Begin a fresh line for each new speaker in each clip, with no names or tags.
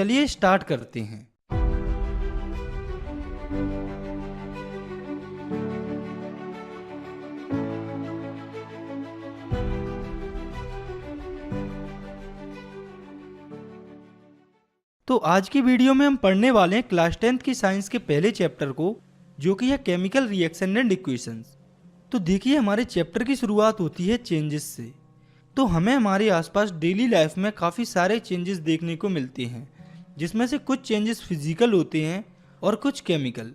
चलिए स्टार्ट करते हैं। तो आज की वीडियो में हम पढ़ने वाले हैं क्लास 10th की साइंस के पहले चैप्टर को, जो कि है केमिकल रिएक्शन एंड इक्वेशंस। तो देखिए, हमारे चैप्टर की शुरुआत होती है चेंजेस से। तो हमें हमारे आसपास डेली लाइफ में काफ़ी सारे चेंजेस देखने को मिलते हैं, जिसमें से कुछ चेंजेस फिजिकल होते हैं और कुछ केमिकल।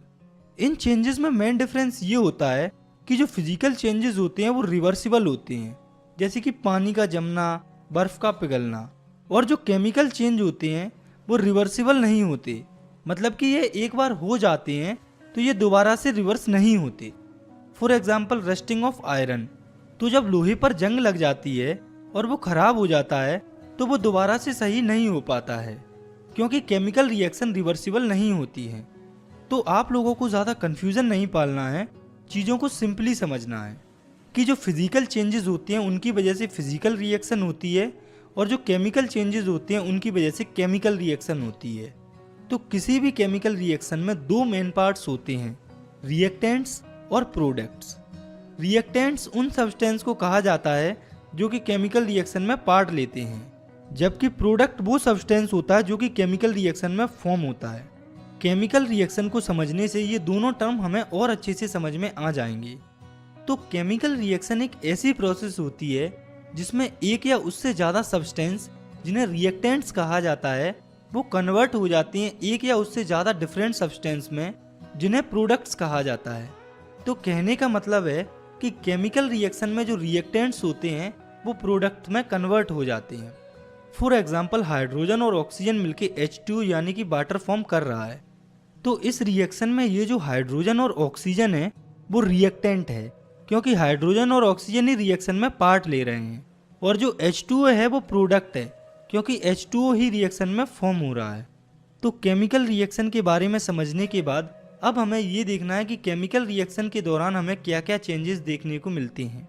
इन चेंजेस में मेन डिफरेंस ये होता है कि जो फिजिकल चेंजेस होते हैं वो रिवर्सिबल होते हैं, जैसे कि पानी का जमना, बर्फ का पिघलना। और जो केमिकल चेंज होते हैं वो रिवर्सिबल नहीं होते, मतलब कि ये एक बार हो जाते हैं तो ये दोबारा से रिवर्स नहीं होते। For example rusting of iron. तो जब लोहे पर जंग लग जाती है और वो खराब हो जाता है तो वो दोबारा से सही नहीं हो पाता है, क्योंकि केमिकल रिएक्शन रिवर्सिबल नहीं होती है। तो आप लोगों को ज़्यादा कन्फ्यूज़न नहीं पालना है, चीज़ों को सिंपली समझना है कि जो फिजिकल चेंजेस होते हैं उनकी वजह से फिजिकल रिएक्शन होती है, और जो केमिकल चेंजेस होते हैं उनकी वजह से केमिकल रिएक्शन होती है। तो किसी भी केमिकल रिएक्शन में दो मेन पार्ट्स होते हैं, रिएक्टेंट्स और प्रोडक्ट्स। रिएक्टेंट्स उन सब्सटेंस को कहा जाता है जो कि केमिकल रिएक्शन में पार्ट लेते हैं, जबकि प्रोडक्ट वो सब्सटेंस होता है जो कि केमिकल रिएक्शन में फॉर्म होता है। केमिकल रिएक्शन को समझने से ये दोनों टर्म हमें और अच्छे से समझ में आ जाएंगे। तो केमिकल रिएक्शन एक ऐसी प्रोसेस होती है जिसमें एक या उससे ज़्यादा सब्सटेंस, जिन्हें रिएक्टेंट्स कहा जाता है, वो कन्वर्ट हो जाती हैं एक या उससे ज़्यादा डिफरेंट सब्सटेंस में, जिन्हें प्रोडक्ट्स कहा जाता है। तो कहने का मतलब है कि केमिकल रिएक्शन में जो रिएक्टेंट्स होते हैं वो प्रोडक्ट में कन्वर्ट हो जाते हैं। फॉर एग्जाम्पल हाइड्रोजन और ऑक्सीजन मिलके H2 यानी कि वाटर फॉर्म कर रहा है। तो इस रिएक्शन में ये जो हाइड्रोजन और ऑक्सीजन है वो रिएक्टेंट है, क्योंकि हाइड्रोजन और ऑक्सीजन ही रिएक्शन में पार्ट ले रहे हैं। और जो H2O है वो प्रोडक्ट है, क्योंकि H2O ही रिएक्शन में फॉर्म हो रहा है। तो केमिकल रिएक्शन के बारे में समझने के बाद अब हमें ये देखना है कि केमिकल रिएक्शन के दौरान हमें क्या क्या चेंजेस देखने को मिलते हैं।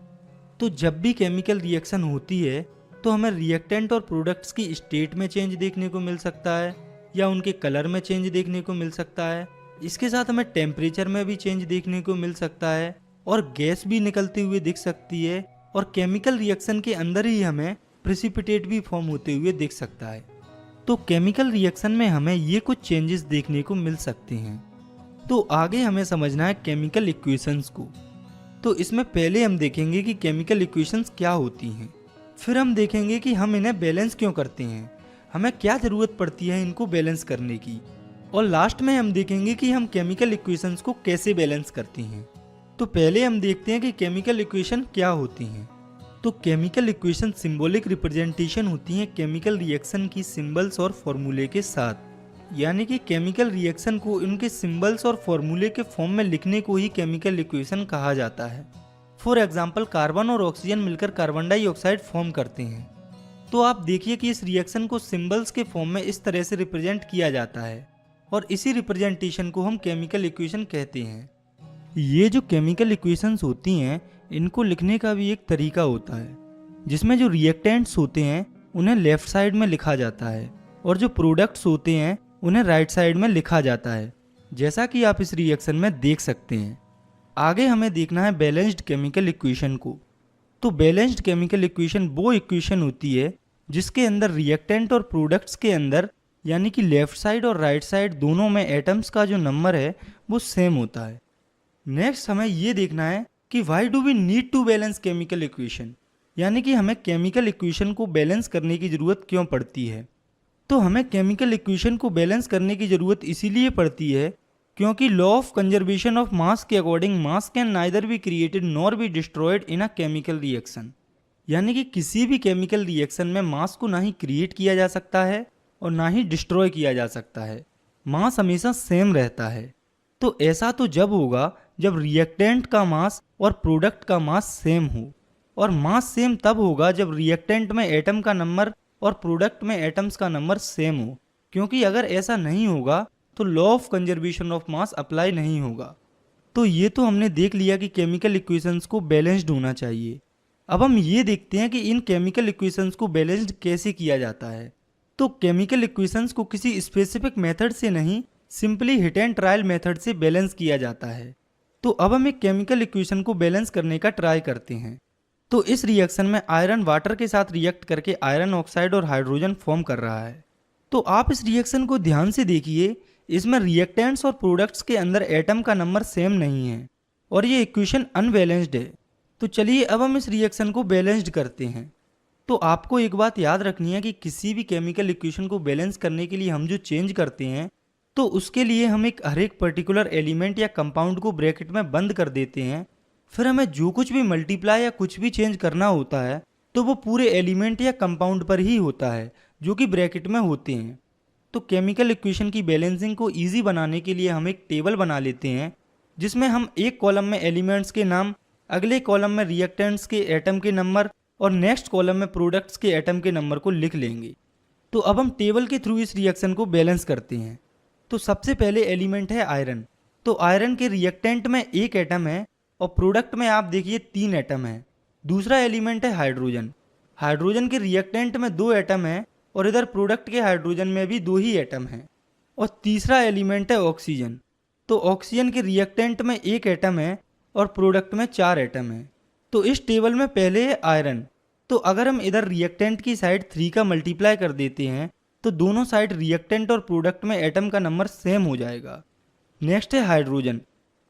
तो जब भी केमिकल रिएक्शन होती है तो हमें रिएक्टेंट और प्रोडक्ट्स की स्टेट में चेंज देखने को मिल सकता है, या उनके कलर में चेंज देखने को मिल सकता है। इसके साथ हमें टेम्परेचर में भी चेंज देखने को मिल सकता है, और गैस भी निकलती हुई दिख सकती है, और केमिकल रिएक्शन के अंदर ही हमें प्रेसिपिटेट भी फॉर्म होते हुए दिख सकता है। तो केमिकल रिएक्शन में हमें ये कुछ चेंजेस देखने को मिल सकते हैं। तो आगे हमें समझना है केमिकल इक्वेशंस को। तो इसमें पहले हम देखेंगे कि केमिकल इक्वेशंस क्या होती हैं, फिर हम देखेंगे कि हम इन्हें बैलेंस क्यों करते हैं, हमें क्या ज़रूरत पड़ती है इनको बैलेंस करने की, और लास्ट में हम देखेंगे कि हम केमिकल इक्वेशंस को कैसे बैलेंस करते हैं। तो पहले हम देखते हैं कि केमिकल इक्वेशन क्या होती हैं। तो केमिकल इक्वेशन सिंबॉलिक रिप्रेजेंटेशन होती हैं केमिकल रिएक्शन की सिंबल्स और फॉर्मूले के साथ, यानी कि केमिकल रिएक्शन को उनके सिंबल्स और फॉर्मूले के फॉर्म में लिखने को ही केमिकल इक्वेशन कहा जाता है। फॉर एग्जाम्पल कार्बन और ऑक्सीजन मिलकर कार्बन डाइऑक्साइड फॉर्म करते हैं। तो आप देखिए कि इस रिएक्शन को सिंबल्स के फॉर्म में इस तरह से रिप्रेजेंट किया जाता है, और इसी रिप्रेजेंटेशन को हम केमिकल इक्वेशन कहते हैं। ये जो केमिकल इक्वेशंस होती हैं इनको लिखने का भी एक तरीका होता है, जिसमें जो रिएक्टेंट्स होते हैं उन्हें लेफ्ट साइड में लिखा जाता है, और जो प्रोडक्ट्स होते हैं उन्हें राइट साइड में लिखा जाता है, जैसा कि आप इस रिएक्शन में देख सकते हैं। आगे हमें देखना है बैलेंस्ड केमिकल इक्वेशन को। तो बैलेंस्ड केमिकल इक्वेशन वो इक्वेशन होती है जिसके अंदर रिएक्टेंट और प्रोडक्ट्स के अंदर, यानी कि लेफ्ट साइड और राइट साइड दोनों में एटम्स का जो नंबर है वो सेम होता है। नेक्स्ट हमें ये देखना है कि why do we need to balance chemical equation, यानी कि हमें केमिकल इक्वेशन को बैलेंस करने की ज़रूरत क्यों पड़ती है। तो हमें केमिकल इक्वेशन को बैलेंस करने की ज़रूरत इसीलिए पड़ती है क्योंकि law of conservation of mass के according mass can neither be created nor be destroyed in a chemical reaction, यानी कि किसी भी केमिकल रिएक्शन में मास को ना ही क्रिएट किया जा सकता है और ना ही डिस्ट्रॉय किया जा सकता है। मास हमेशा सेम रहता है। तो ऐसा तो जब होगा जब रिएक्टेंट का मास और प्रोडक्ट का मास सेम हो, और मास सेम तब होगा जब रिएक्टेंट में एटम का नंबर और प्रोडक्ट में एटम्स का नंबर सेम हो, क्योंकि अगर ऐसा नहीं होगा तो law of conservation of mass apply नहीं होगा। तो ये तो हमने देख लिया कि केमिकल इक्वेशंस को बैलेंस्ड होना चाहिए। अब हम ये देखते हैं कि इन केमिकल इक्वेशंस को बैलेंस्ड कैसे किया जाता है। तो केमिकल इक्वेशंस को किसी स्पेसिफिक मेथड से नहीं, simply hit and trial method से बैलेंस किया जाता है। तो अब हम एक केमिकल इक्वेशन को बैलेंस करने का ट्राई करते हैं। तो इस रिएक्शन में आयरन वाटर के साथ रिएक्ट करके आयरन ऑक्साइड और हाइड्रोजन फॉर्म कर रहा है। तो आप इस रिएक्शन को ध्यान से देखिए, इसमें रिएक्टेंट्स और प्रोडक्ट्स के अंदर एटम का नंबर सेम नहीं है और ये इक्वेशन अनबैलेंस्ड है। तो चलिए अब हम इस रिएक्शन को बैलेंस्ड करते हैं। तो आपको एक बात याद रखनी है कि किसी भी केमिकल इक्वेशन को बैलेंस करने के लिए हम जो चेंज करते हैं, तो उसके लिए हम हर एक पर्टिकुलर एलिमेंट या कंपाउंड को ब्रैकेट में बंद कर देते हैं। फिर हमें जो कुछ भी मल्टीप्लाई या कुछ भी चेंज करना होता है तो वो पूरे एलिमेंट या कंपाउंड पर ही होता है जो कि ब्रैकेट में होते हैं। तो केमिकल इक्वेशन की बैलेंसिंग को ईजी बनाने के लिए हम एक टेबल बना लेते हैं जिसमें हम एक कॉलम में एलिमेंट्स के नाम, अगले कॉलम में रिएक्टेंट्स के एटम के नंबर और नेक्स्ट कॉलम में प्रोडक्ट्स के एटम के नंबर को लिख लेंगे। तो अब हम टेबल के थ्रू इस रिएक्शन को बैलेंस करते हैं। तो सबसे पहले एलिमेंट है आयरन। तो आयरन के रिएक्टेंट में एक एटम है और प्रोडक्ट में आप देखिए 3 एटम है। दूसरा एलिमेंट है हाइड्रोजन। हाइड्रोजन के रिएक्टेंट में 2 एटम है और इधर प्रोडक्ट के हाइड्रोजन में भी 2 ही एटम है। और तीसरा एलिमेंट है ऑक्सीजन। तो ऑक्सीजन के रिएक्टेंट में 1 एटम है और प्रोडक्ट में 4 एटम है। तो इस टेबल में पहले है आयरन। तो अगर हम इधर रिएक्टेंट की साइड 3 का मल्टीप्लाई कर देते हैं तो दोनों साइड रिएक्टेंट और प्रोडक्ट में एटम का नंबर सेम हो जाएगा। नेक्स्ट है हाइड्रोजन।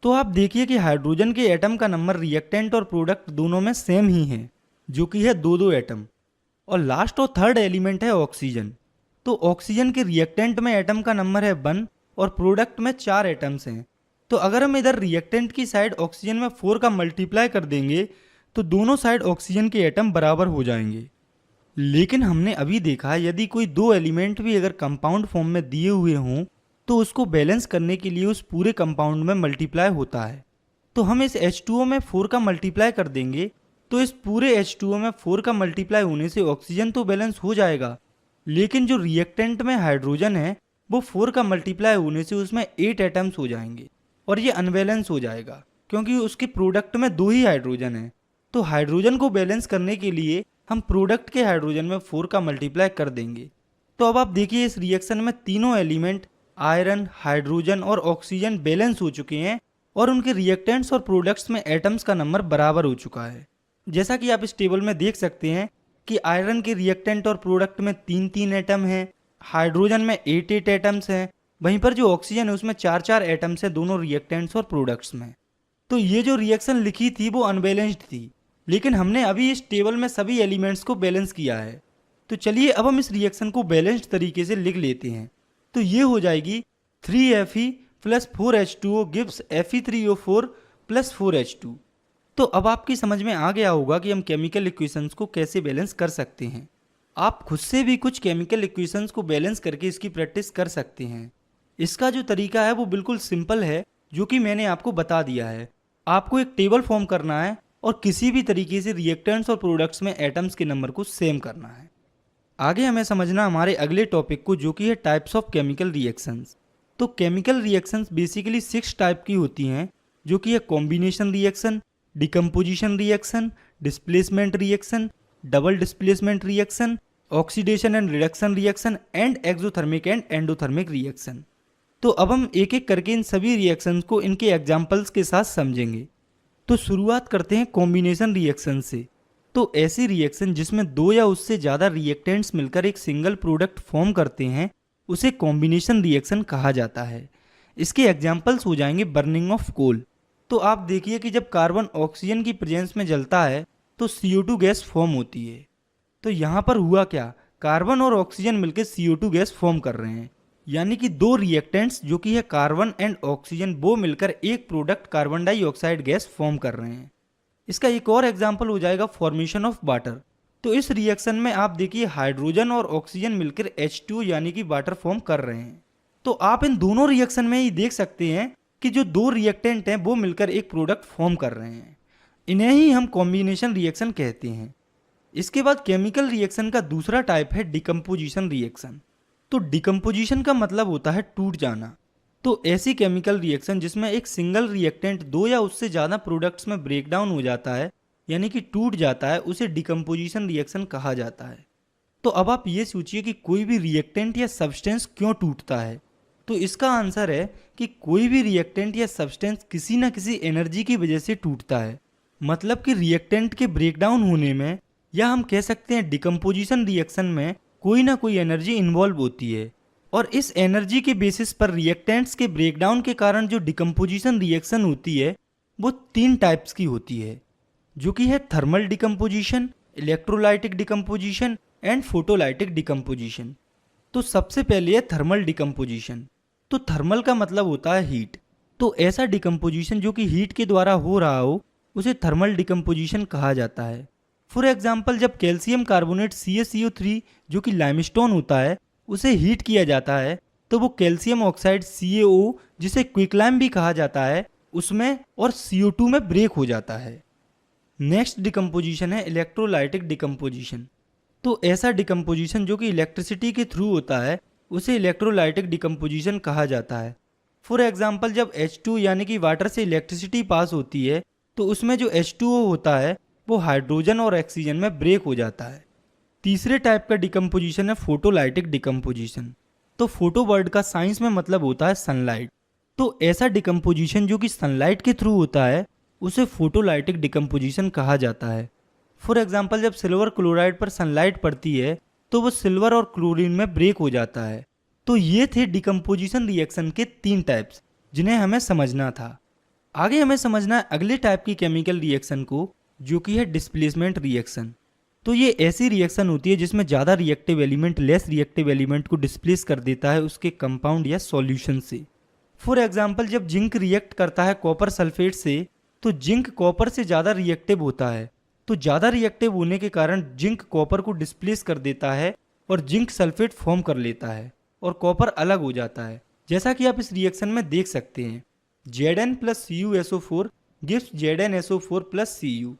तो आप देखिए कि हाइड्रोजन के एटम का नंबर रिएक्टेंट और प्रोडक्ट दोनों में सेम ही है, जो कि है 2-2 एटम। और लास्ट और थर्ड एलिमेंट है ऑक्सीजन। तो ऑक्सीजन के रिएक्टेंट में एटम का नंबर है 1 और प्रोडक्ट में 4 एटम्स हैं। तो अगर हम इधर रिएक्टेंट की साइड ऑक्सीजन में 4 का मल्टीप्लाई कर देंगे तो दोनों साइड ऑक्सीजन के एटम बराबर हो जाएंगे। लेकिन हमने अभी देखा यदि कोई 2 एलिमेंट भी अगर कंपाउंड फॉर्म में दिए हुए हों तो उसको बैलेंस करने के लिए उस पूरे कंपाउंड में मल्टीप्लाई होता है। तो हम इस H2O में 4 का मल्टीप्लाई कर देंगे तो इस पूरे H2O में 4 का मल्टीप्लाई होने से ऑक्सीजन तो बैलेंस हो जाएगा, लेकिन जो रिएक्टेंट में हाइड्रोजन है वो 4 का मल्टीप्लाई होने से उसमें 8 एटम्स हो जाएंगे और ये अनबैलेंस हो जाएगा क्योंकि उसके प्रोडक्ट में 2 ही हाइड्रोजन है। तो हाइड्रोजन को बैलेंस करने के लिए हम प्रोडक्ट के हाइड्रोजन में 4 का मल्टीप्लाई कर देंगे। तो अब आप देखिए इस रिएक्शन में तीनों एलिमेंट आयरन, हाइड्रोजन और ऑक्सीजन बैलेंस हो चुके हैं और उनके रिएक्टेंट्स और प्रोडक्ट्स में एटम्स का नंबर बराबर हो चुका है। जैसा कि आप इस टेबल में देख सकते हैं कि आयरन के रिएक्टेंट और प्रोडक्ट में 3-3 एटम हैं, हाइड्रोजन में 8-8 एटम्स हैं, वहीं पर जो ऑक्सीजन है उसमें 4-4 एटम्स हैं दोनों रिएक्टेंट्स और प्रोडक्ट्स में। तो ये जो रिएक्शन लिखी थी वो अनबैलेंस्ड थी, लेकिन हमने अभी इस टेबल में सभी एलिमेंट्स को बैलेंस किया है। तो चलिए अब हम इस रिएक्शन को बैलेंस्ड तरीके से लिख लेते हैं। तो ये हो जाएगी 3Fe + 4H2O gives Fe3O4 + 4H2। तो अब आपकी समझ में आ गया होगा कि हम केमिकल इक्वेशंस को कैसे बैलेंस कर सकते हैं। आप खुद से भी कुछ केमिकल इक्वेशंस को बैलेंस करके इसकी प्रैक्टिस कर सकते हैं। इसका जो तरीका है वो बिल्कुल सिंपल है, जो कि मैंने आपको बता दिया है। आपको एक टेबल फॉर्म करना है और किसी भी तरीके से रिएक्टेंट्स और प्रोडक्ट्स में एटम्स के नंबर को सेम करना है। आगे हमें समझना हमारे अगले टॉपिक को, जो कि है टाइप्स ऑफ केमिकल रिएक्शंस। तो केमिकल रिएक्शंस बेसिकली 6 टाइप की होती हैं, जो कि है combination reaction, decomposition reaction, displacement reaction, double displacement reaction, oxidation and reduction reaction and exothermic and endothermic reaction. तो अब हम एक एक करके इन सभी रिएक्शंस को इनके एग्जाम्पल्स के साथ समझेंगे। तो शुरुआत करते हैं कॉम्बिनेशन रिएक्शन से। तो ऐसी रिएक्शन जिसमें 2 या उससे ज़्यादा रिएक्टेंट्स मिलकर एक सिंगल प्रोडक्ट फॉर्म करते हैं उसे कॉम्बिनेशन रिएक्शन कहा जाता है। इसके एग्जाम्पल्स हो जाएंगे बर्निंग ऑफ कोल। तो आप देखिए कि जब कार्बन ऑक्सीजन की प्रेजेंस में जलता है तो CO2 गैस फॉर्म होती है। तो यहाँ पर हुआ क्या, कार्बन और ऑक्सीजन मिलकर CO2 गैस फॉर्म कर रहे हैं, यानी कि 2 रिएक्टेंट्स जो कि है कार्बन एंड ऑक्सीजन वो मिलकर एक product carbon dioxide gas form कर रहे हैं। इसका एक और एग्जांपल हो जाएगा फॉर्मेशन ऑफ वाटर। तो इस रिएक्शन में आप देखिए हाइड्रोजन और ऑक्सीजन मिलकर H2 यानी कि वाटर फॉर्म कर रहे हैं। तो आप इन दोनों रिएक्शन में ही देख सकते हैं कि जो 2 रिएक्टेंट हैं वो मिलकर एक प्रोडक्ट फॉर्म कर रहे हैं। इन्हें ही हम कॉम्बिनेशन रिएक्शन कहते हैं। इसके बाद केमिकल रिएक्शन का दूसरा टाइप है डिकम्पोजिशन रिएक्शन। तो डिकम्पोजिशन का मतलब होता है टूट जाना। तो ऐसी केमिकल रिएक्शन जिसमें एक सिंगल रिएक्टेंट 2 या उससे ज़्यादा प्रोडक्ट्स में ब्रेकडाउन हो जाता है, यानी कि टूट जाता है, उसे डिकम्पोजिशन रिएक्शन कहा जाता है। तो अब आप ये सोचिए कि कोई भी रिएक्टेंट या सब्सटेंस क्यों टूटता है। तो इसका आंसर है कि कोई भी रिएक्टेंट या सब्सटेंस किसी न किसी एनर्जी की वजह से टूटता है। मतलब कि रिएक्टेंट के ब्रेकडाउन होने में, या हम कह सकते हैं डिकम्पोजिशन रिएक्शन में, कोई ना कोई एनर्जी इन्वॉल्व होती है। और इस एनर्जी के बेसिस पर रिएक्टेंट्स के ब्रेकडाउन के कारण जो डिकम्पोजिशन रिएक्शन होती है वो 3 टाइप्स की होती है, जो कि है thermal decomposition, electrolytic decomposition and photolytic decomposition. तो सबसे पहले है थर्मल डिकम्पोजिशन। तो थर्मल का मतलब होता है हीट। तो ऐसा डिकम्पोजिशन जो कि हीट के द्वारा हो रहा हो उसे थर्मल डिकम्पोजिशन कहा जाता है। फॉर एग्जाम्पल, जब कैल्शियम कार्बोनेट CaCO3 जो कि लाइमस्टोन होता है उसे हीट किया जाता है तो वो कैल्शियम ऑक्साइड CaO, जिसे क्विकलाइम भी कहा जाता है, उसमें और CO2 में ब्रेक हो जाता है। नेक्स्ट डिकम्पोजिशन है इलेक्ट्रोलाइटिक डिकम्पोजिशन। तो ऐसा डिकम्पोजिशन जो कि इलेक्ट्रिसिटी के थ्रू होता है उसे इलेक्ट्रोलाइटिक डिकम्पोजिशन कहा जाता है। फॉर एग्जाम्पल, जब H2 यानी कि वाटर से इलेक्ट्रिसिटी पास होती है तो उसमें जो H2O होता है वो हाइड्रोजन और ऑक्सीजन में ब्रेक हो जाता है। तीसरे टाइप का डिकम्पोजिशन है फोटोलाइटिक डिकम्पोजिशन। तो फोटो वर्ड का साइंस में मतलब होता है सनलाइट। तो ऐसा डिकम्पोजिशन जो कि सनलाइट के थ्रू होता है उसे फोटोलाइटिक डिकम्पोजिशन कहा जाता है। फॉर एग्जाम्पल, जब सिल्वर क्लोराइड पर सनलाइट पड़ती है तो वो सिल्वर और क्लोरीन में ब्रेक हो जाता है। तो ये थे डिकम्पोजिशन रिएक्शन के 3 टाइप्स जिन्हें हमें समझना था। आगे हमें समझना है अगले टाइप की केमिकल रिएक्शन को, जो कि है डिस्प्लेसमेंट रिएक्शन। तो ये ऐसी रिएक्शन होती है जिसमें ज़्यादा reactive element less reactive element को डिस्प्लेस कर देता है उसके कंपाउंड या सॉल्यूशन से। फॉर एग्जाम्पल, जब जिंक रिएक्ट करता है कॉपर सल्फेट से तो जिंक कॉपर से ज़्यादा रिएक्टिव होता है। तो ज़्यादा रिएक्टिव होने के कारण जिंक कॉपर को डिस्प्लेस कर देता है और जिंक सल्फेट फॉर्म कर लेता है और कॉपर अलग हो जाता है, जैसा कि आप इस रिएक्शन में देख सकते हैं। Zn + CuSO4 gives ZnSO4 + Cu।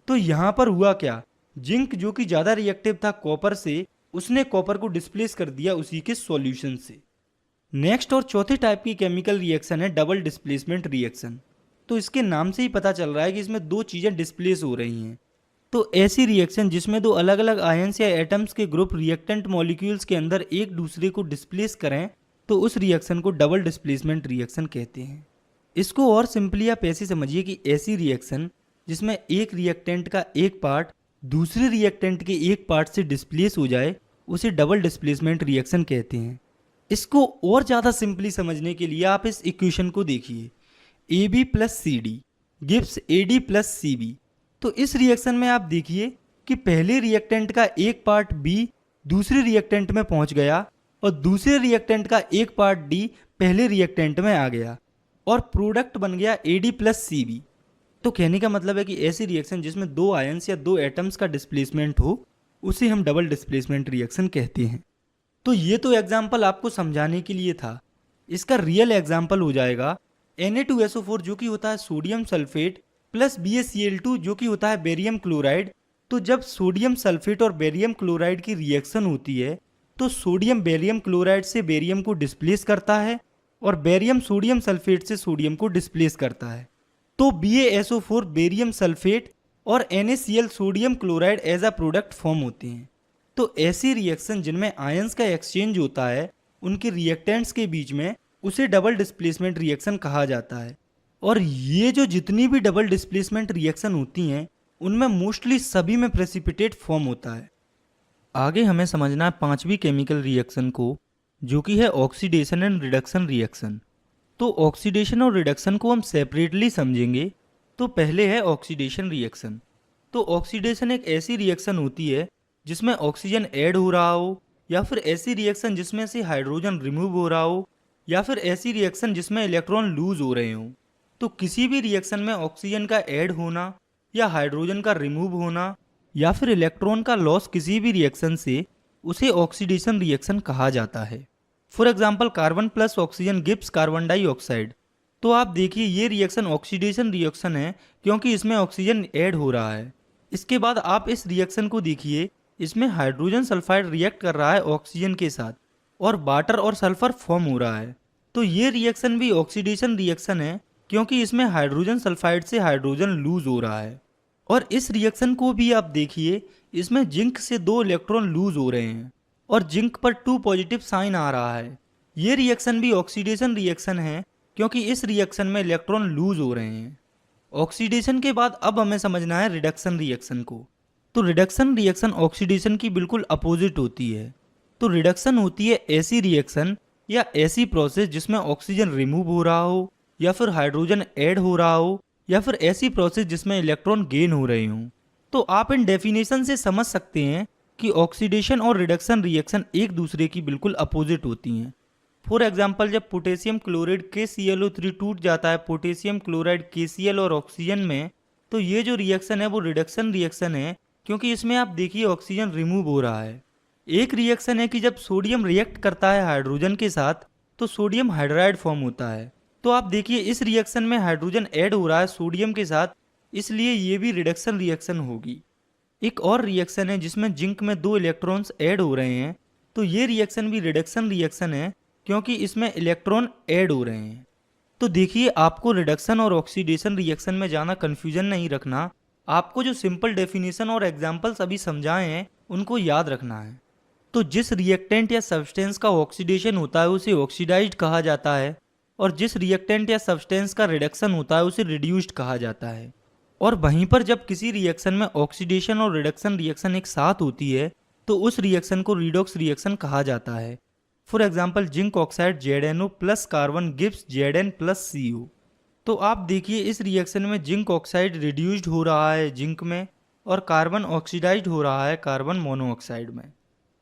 तो यहाँ पर हुआ क्या, जिंक जो कि ज़्यादा रिएक्टिव था कॉपर से, उसने कॉपर को डिस्प्लेस कर दिया उसी के सॉल्यूशन से। नेक्स्ट और चौथे टाइप की केमिकल रिएक्शन है डबल डिस्प्लेसमेंट रिएक्शन। तो इसके नाम से ही पता चल रहा है कि इसमें 2 चीज़ें डिस्प्लेस हो रही हैं। तो ऐसी रिएक्शन जिसमें 2 अलग अलग आयंस या एटम्स के ग्रुप रिएक्टेंट मॉलिक्यूल्स के अंदर एक दूसरे को डिस्प्लेस करें तो उस रिएक्शन को डबल डिस्प्लेसमेंट रिएक्शन कहते हैं। इसको और सिंपली आप ऐसे समझिए कि ऐसी रिएक्शन जिसमें एक रिएक्टेंट का एक पार्ट दूसरे रिएक्टेंट के एक पार्ट से डिस्प्लेस हो जाए उसे डबल डिस्प्लेसमेंट रिएक्शन कहते हैं। इसको और ज़्यादा सिंपली समझने के लिए आप इस इक्वेशन को देखिए, AB + CD gives AD + CB। तो इस रिएक्शन में आप देखिए कि पहले रिएक्टेंट का एक पार्ट B दूसरे रिएक्टेंट में पहुंच गया और दूसरे रिएक्टेंट का एक पार्ट D पहले रिएक्टेंट में आ गया और प्रोडक्ट बन गया AD + CB। तो कहने का मतलब है कि ऐसी रिएक्शन जिसमें 2 आयंस या 2 एटम्स का डिस्प्लेसमेंट हो उसे हम डबल डिस्प्लेसमेंट रिएक्शन कहते हैं। तो ये तो एग्जाम्पल आपको समझाने के लिए था। इसका रियल एग्जाम्पल हो जाएगा Na2SO4 जो कि होता है सोडियम सल्फेट प्लस BaCl2 जो कि होता है बेरियम क्लोराइड। तो जब सोडियम सल्फेट और बेरियम क्लोराइड की रिएक्शन होती है तो सोडियम बेरियम क्लोराइड से बेरियम को डिस्प्लेस करता है और बेरियम सोडियम सल्फेट से सोडियम को डिस्प्लेस करता है। तो BaSO4 बेरियम सल्फेट और NaCl sodium chloride as a product form होते हैं। तो ऐसी रिएक्शन जिनमें आयंस का एक्सचेंज होता है उनके रिएक्टेंट्स के बीच में उसे डबल डिस्प्लेसमेंट रिएक्शन कहा जाता है। और ये जो जितनी भी डबल डिस्प्लेसमेंट रिएक्शन होती हैं उनमें मोस्टली सभी में प्रेसिपिटेट फॉर्म होता है। आगे हमें समझना है 5वीं केमिकल रिएक्शन को, जो कि है ऑक्सीडेशन एंड रिडक्शन रिएक्शन। तो ऑक्सीडेशन और रिडक्शन को हम सेपरेटली समझेंगे। तो पहले है ऑक्सीडेशन रिएक्शन। तो ऑक्सीडेशन एक ऐसी रिएक्शन होती है जिसमें ऑक्सीजन ऐड हो रहा हो, या फिर ऐसी रिएक्शन जिसमें से हाइड्रोजन रिमूव हो रहा हो, या फिर ऐसी रिएक्शन जिसमें इलेक्ट्रॉन लूज हो रहे हों। तो किसी भी रिएक्शन में ऑक्सीजन का ऐड होना या हाइड्रोजन का रिमूव होना या फिर इलेक्ट्रॉन का लॉस किसी भी रिएक्शन से उसे ऑक्सीडेशन रिएक्शन कहा जाता है। For example, carbon + oxygen gives carbon dioxide. तो आप देखिए ये रिएक्शन ऑक्सीडेशन रिएक्शन है क्योंकि इसमें ऑक्सीजन ऐड हो रहा है। इसके बाद आप इस रिएक्शन को देखिए, इसमें हाइड्रोजन सल्फाइड रिएक्ट कर रहा है ऑक्सीजन के साथ और वाटर और सल्फर फॉर्म हो रहा है। तो ये रिएक्शन भी ऑक्सीडेशन रिएक्शन है क्योंकि इसमें हाइड्रोजन सल्फाइड से हाइड्रोजन लूज हो रहा है। और इस रिएक्शन को भी आप देखिए, इसमें जिंक से 2 इलेक्ट्रॉन लूज हो रहे हैं और जिंक पर 2 पॉजिटिव साइन आ रहा है। ये रिएक्शन भी ऑक्सीडेशन रिएक्शन है क्योंकि इस रिएक्शन में इलेक्ट्रॉन लूज हो रहे हैं। ऑक्सीडेशन के बाद अब हमें समझना है रिडक्शन रिएक्शन को। तो रिडक्शन रिएक्शन ऑक्सीडेशन की बिल्कुल अपोजिट होती है। तो रिडक्शन होती है ऐसी रिएक्शन या ऐसी प्रोसेस जिसमें ऑक्सीजन रिमूव हो रहा हो या फिर हाइड्रोजन ऐड हो रहा हो या फिर ऐसी प्रोसेस जिसमें इलेक्ट्रॉन गेन हो रहे हों। तो आप इन डेफिनेशन से समझ सकते हैं कि ऑक्सीडेशन और रिडक्शन रिएक्शन एक दूसरे की बिल्कुल अपोजिट होती हैं। फॉर एग्जाम्पल, जब पोटेशियम क्लोराइड KClO3 टूट जाता है पोटेशियम क्लोराइड KCl और ऑक्सीजन में, तो ये जो रिएक्शन है वो रिडक्शन रिएक्शन है क्योंकि इसमें आप देखिए ऑक्सीजन रिमूव हो रहा है। एक रिएक्शन है कि जब सोडियम रिएक्ट करता है हाइड्रोजन के साथ तो सोडियम हाइड्राइड फॉर्म होता है। तो आप देखिए इस रिएक्शन में हाइड्रोजन ऐड हो रहा है सोडियम के साथ, इसलिए ये भी रिडक्शन रिएक्शन होगी। एक और रिएक्शन है जिसमें जिंक में 2 इलेक्ट्रॉन्स ऐड हो रहे हैं, तो ये रिएक्शन भी रिडक्शन रिएक्शन है क्योंकि इसमें इलेक्ट्रॉन ऐड हो रहे हैं। तो देखिए आपको रिडक्शन और ऑक्सीडेशन रिएक्शन में ज़्यादा कन्फ्यूजन नहीं रखना, आपको जो सिंपल डेफिनेशन और एग्जाम्पल्स अभी समझाए हैं उनको याद रखना है। तो जिस रिएक्टेंट या सब्सटेंस का ऑक्सीडेशन होता है उसे ऑक्सीडाइज्ड कहा जाता है और जिस रिएक्टेंट या सब्सटेंस का रिडक्शन होता है उसे रिड्यूस्ड कहा जाता है। और वहीं पर जब किसी रिएक्शन में ऑक्सीडेशन और रिडक्शन रिएक्शन एक साथ होती है तो उस रिएक्शन को रिडॉक्स रिएक्शन कहा जाता है। For example, zinc oxide ZnO plus carbon gives Zn plus CO। तो आप देखिए इस रिएक्शन में जिंक ऑक्साइड रिड्यूस्ड हो रहा है जिंक में और कार्बन ऑक्सीडाइज्ड हो रहा है कार्बन मोनोऑक्साइड में।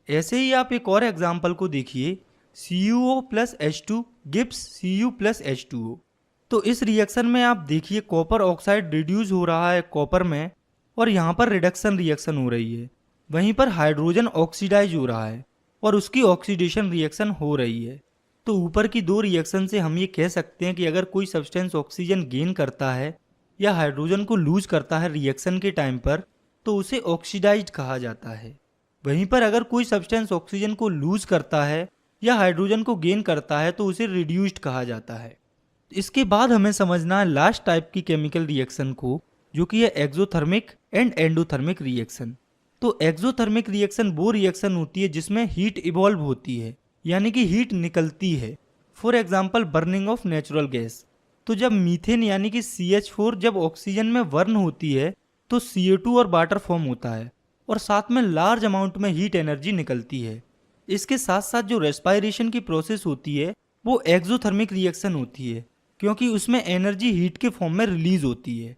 ऐसे ही आप एक और एग्जाम्पल को देखिए, CuO plus H2 gives Cu plus H2O। तो इस रिएक्शन में आप देखिए कॉपर ऑक्साइड रिड्यूस हो रहा है कॉपर में और यहाँ पर रिडक्शन रिएक्शन हो रही है। वहीं पर हाइड्रोजन ऑक्सीडाइज हो रहा है और उसकी ऑक्सीडेशन रिएक्शन हो रही है। तो ऊपर की 2 रिएक्शन से हम ये कह सकते हैं कि अगर कोई सब्सटेंस ऑक्सीजन गेन करता है या हाइड्रोजन को लूज करता है रिएक्शन के टाइम पर तो उसे ऑक्सीडाइज्ड कहा जाता है। वहीं पर अगर कोई सब्सटेंस ऑक्सीजन को लूज करता है या हाइड्रोजन को गेन करता है तो उसे रिड्यूस्ड कहा जाता है। इसके बाद हमें समझना है लास्ट टाइप की केमिकल रिएक्शन को, जो कि है एक्सोथर्मिक एंड एंडोथर्मिक रिएक्शन। तो एक्सोथर्मिक रिएक्शन वो रिएक्शन होती है जिसमें हीट इवॉल्व होती है, यानी कि हीट निकलती है। For example, burning of natural gas. तो जब मीथेन यानी कि CH4 जब ऑक्सीजन में बर्न होती है तो CO2 और वाटर फॉर्म होता है और साथ में लार्ज अमाउंट में हीट एनर्जी निकलती है। इसके साथ साथ जो रेस्पायरेशन की प्रोसेस होती है वो एक्सोथर्मिक रिएक्शन होती है क्योंकि उसमें एनर्जी हीट के फॉर्म में रिलीज होती है।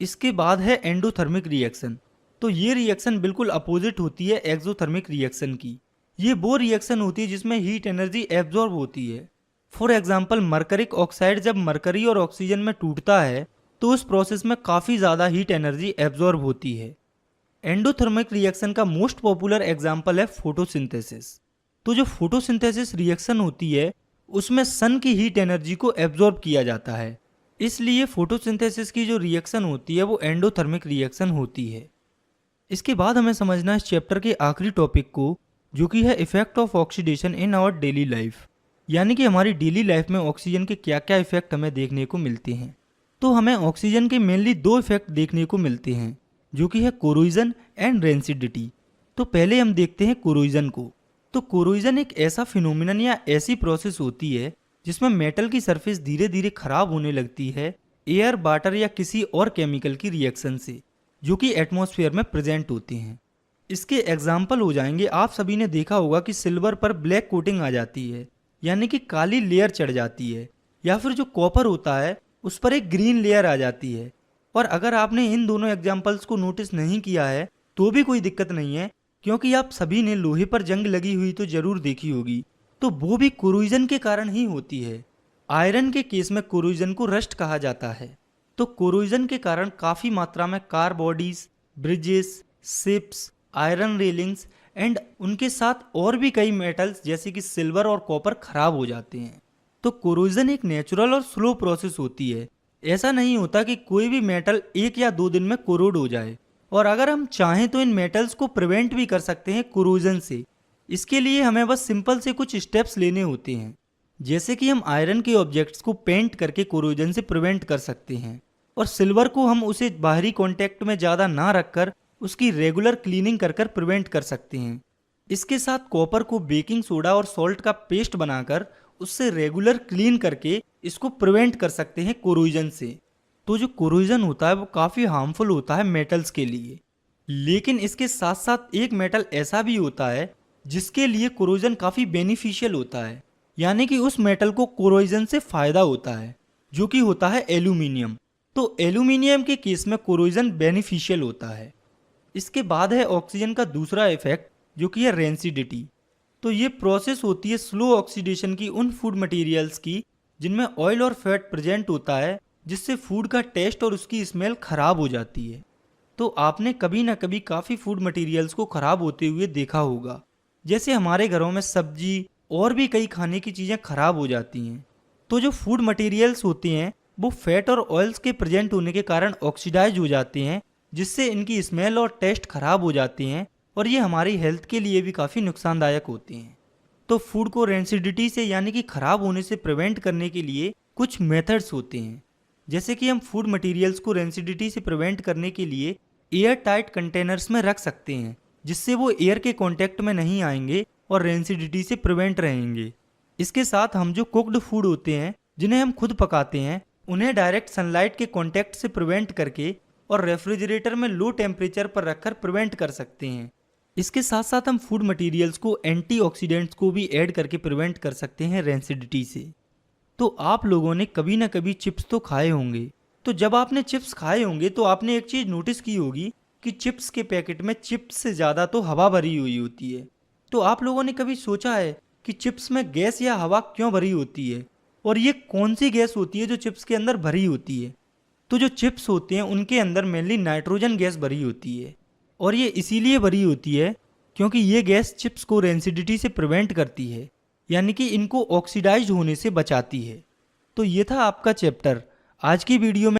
इसके बाद है एंडोथर्मिक रिएक्शन। तो ये रिएक्शन बिल्कुल अपोजिट होती है एक्सोथर्मिक रिएक्शन की। ये वो रिएक्शन होती है जिसमें हीट एनर्जी एब्जॉर्ब होती है। फॉर एग्जाम्पल, मरकरिक ऑक्साइड जब मरकरी और ऑक्सीजन में टूटता है तो उस प्रोसेस में काफ़ी ज़्यादा हीट एनर्जी एब्जॉर्ब होती है। एंडोथर्मिक रिएक्शन का मोस्ट पॉपुलर एग्जाम्पल है फोटोसिंथेसिस। तो जो फोटोसिंथेसिस रिएक्शन होती है उसमें सन की हीट एनर्जी को एब्जॉर्ब किया जाता है, इसलिए फोटोसिंथेसिस की जो रिएक्शन होती है वो एंडोथर्मिक रिएक्शन होती है। इसके बाद हमें समझना है इस चैप्टर के आखिरी टॉपिक को, जो कि है effect of oxidation in our daily life, यानी कि हमारी डेली लाइफ में ऑक्सीजन के क्या क्या इफेक्ट हमें देखने को मिलते हैं। तो हमें ऑक्सीजन के मेनली 2 इफेक्ट देखने को मिलते हैं, जो कि है कोरोजन एंड रेंसिडिटी। तो पहले हम देखते हैं कोरोजन को। तो कोरोजन एक ऐसा फिनोमिनन या ऐसी प्रोसेस होती है जिसमें मेटल की सरफेस धीरे धीरे खराब होने लगती है एयर, वाटर या किसी और केमिकल की रिएक्शन से, जो कि एटमॉस्फेयर में प्रेजेंट होते हैं। इसके एग्जाम्पल हो जाएंगे, आप सभी ने देखा होगा कि सिल्वर पर ब्लैक कोटिंग आ जाती है, यानी कि काली लेयर चढ़ जाती है, या फिर जो कॉपर होता है उस पर एक ग्रीन लेयर आ जाती है। और अगर आपने इन दोनों एग्जाम्पल्स को नोटिस नहीं किया है तो भी कोई दिक्कत नहीं है, क्योंकि आप सभी ने लोहे पर जंग लगी हुई तो जरूर देखी होगी, तो वो भी कोरोजन के कारण ही होती है। आयरन के केस में कोरोजन को रस्ट कहा जाता है। तो कोरोजन के कारण काफ़ी मात्रा में car bodies, bridges, ships, iron railings and उनके साथ और भी कई मेटल्स जैसे कि सिल्वर और कॉपर खराब हो जाते हैं। तो कोरोजन एक नेचुरल और स्लो प्रोसेस होती है। ऐसा नहीं होता कि कोई भी मेटल 1 या 2 दिन में कोरोड हो जाए, और अगर हम चाहें तो इन मेटल्स को प्रिवेंट भी कर सकते हैं कोरोजन से। इसके लिए हमें बस सिंपल से कुछ स्टेप्स लेने होते हैं, जैसे कि हम आयरन के ऑब्जेक्ट्स को पेंट करके कोरोजन से प्रिवेंट कर सकते हैं, और सिल्वर को हम उसे बाहरी कांटेक्ट में ज़्यादा ना रखकर उसकी रेगुलर क्लीनिंग कर प्रिवेंट कर सकते हैं। इसके साथ कॉपर को बेकिंग सोडा और सॉल्ट का पेस्ट बनाकर उससे रेगुलर क्लीन करके इसको प्रिवेंट कर सकते हैं कोरोजन से। तो जो कोरोजन होता है वो काफ़ी हार्मफुल होता है मेटल्स के लिए, लेकिन इसके साथ साथ एक मेटल ऐसा भी होता है जिसके लिए कोरोजन काफ़ी बेनिफिशियल होता है, यानी कि उस मेटल को कोरोजन से फ़ायदा होता है, जो कि होता है एल्यूमिनियम। तो एल्यूमिनियम के केस में कोरोजन बेनिफिशियल होता है। इसके बाद है ऑक्सीजन का दूसरा इफेक्ट, जो कि है रेंसिडिटी। तो ये प्रोसेस होती है स्लो ऑक्सीडेशन की उन फूड मटेरियल्स की जिनमें ऑयल और फैट प्रेजेंट होता है, जिससे फूड का टेस्ट और उसकी स्मेल खराब हो जाती है। तो आपने कभी ना कभी काफ़ी फूड मटेरियल्स को खराब होते हुए देखा होगा, जैसे हमारे घरों में सब्जी और भी कई खाने की चीज़ें खराब हो जाती हैं। तो जो फूड मटेरियल्स होते हैं वो फैट और ऑयल्स के प्रेजेंट होने के कारण ऑक्सीडाइज हो जाते हैं, जिससे इनकी स्मेल और टेस्ट खराब हो जाते हैं और ये हमारी हेल्थ के लिए भी काफ़ी नुकसानदायक होते हैं। तो फूड को रेंसिडिटी से यानी कि खराब होने से प्रिवेंट करने के लिए कुछ मेथड्स होते हैं, जैसे कि हम फूड मटेरियल्स को रेंसिडिटी से प्रिवेंट करने के लिए एयर टाइट कंटेनर्स में रख सकते हैं, जिससे वो एयर के कांटेक्ट में नहीं आएंगे और रेंसिडिटी से प्रिवेंट रहेंगे। इसके साथ हम जो कुक्ड फूड होते हैं जिन्हें हम खुद पकाते हैं उन्हें डायरेक्ट सनलाइट के कांटेक्ट से प्रिवेंट करके और रेफ्रिजरेटर में लो टेम्परेचर पर रखकर प्रिवेंट कर सकते हैं। इसके साथ साथ हम फूड मटेरियल्स को एंटीऑक्सीडेंट्स को भी ऐड करके प्रिवेंट कर सकते हैं रेंसिडिटी से। तो आप लोगों ने कभी ना कभी चिप्स तो खाए होंगे। तो जब आपने चिप्स खाए होंगे तो आपने एक चीज़ नोटिस की होगी कि चिप्स के पैकेट में चिप्स से ज़्यादा तो हवा भरी हुई होती है। तो आप लोगों ने कभी सोचा है कि चिप्स में गैस या हवा क्यों भरी होती है, और ये कौन सी गैस होती है जो चिप्स के अंदर भरी होती है? तो जो चिप्स होते हैं उनके अंदर मेनली नाइट्रोजन गैस भरी होती है, और ये इसीलिए भरी होती है क्योंकि ये गैस चिप्स को रेंसिडिटी से प्रिवेंट करती है, यानी कि इनको ऑक्सीडाइज होने से बचाती है। तो ये था आपका चैप्टर। आज की वीडियो में